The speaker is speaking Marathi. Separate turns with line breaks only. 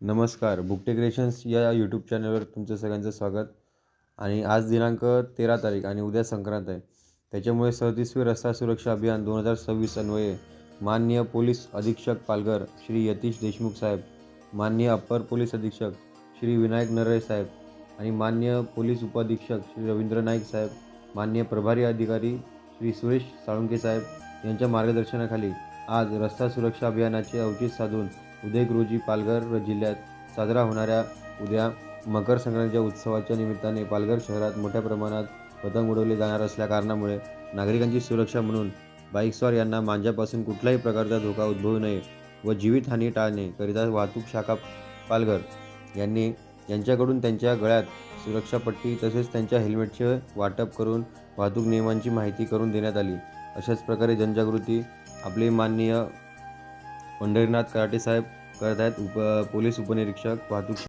नमस्कार, बुकटे क्रिएशन्स या यूट्यूब चॅनलवर तुमचं सगळ्यांचं स्वागत. आणि आज दिनांक 13 तारीख आणि उद्या संक्रांत आहे. त्याच्यामुळे 37वे रस्ता सुरक्षा अभियान 2026 अन्वये माननीय पोलीस अधीक्षक पालघर श्री यतीश देशमुख साहेब, माननीय अप्पर पोलीस अधीक्षक श्री विनायक नरळे साहेब आणि माननीय पोलीस उपअधीक्षक श्री रवींद्र नाईक साहेब, माननीय प्रभारी अधिकारी श्री सुरेश साळुंके साहेब यांच्या मार्गदर्शनाखाली आज रस्ता सुरक्षा अभियानाचे औचित्य साधून उद्या रोजी पालघर जिल्ह्यात साजरा होणाऱ्या उद्या मकर संक्रांतीच्या उत्सवाच्या निमित्ताने पालघर शहरात मोठ्या प्रमाणात पतंग उडवले जाणार असल्या कारणामुळे नागरिकांची सुरक्षा म्हणून बाईकस्वार यांना मांजापासून कुठल्याही प्रकारचा धोका उद्भवू नये व जीवितहानी टाळणे करिता वाहतूक शाखा पालघर यांनी यांच्याकडून त्यांच्या गळ्यात सुरक्षा पट्टी तसेच त्यांच्या हेल्मेटचे वाटप करून वाहतूक नियमांची माहिती करून देण्यात आली. अशाच प्रकारे जनजागृती आपले माननीय पंढरीनाथ कराटे साहेब करत आहेत. पोलीस उपनिरीक्षक वाहतूक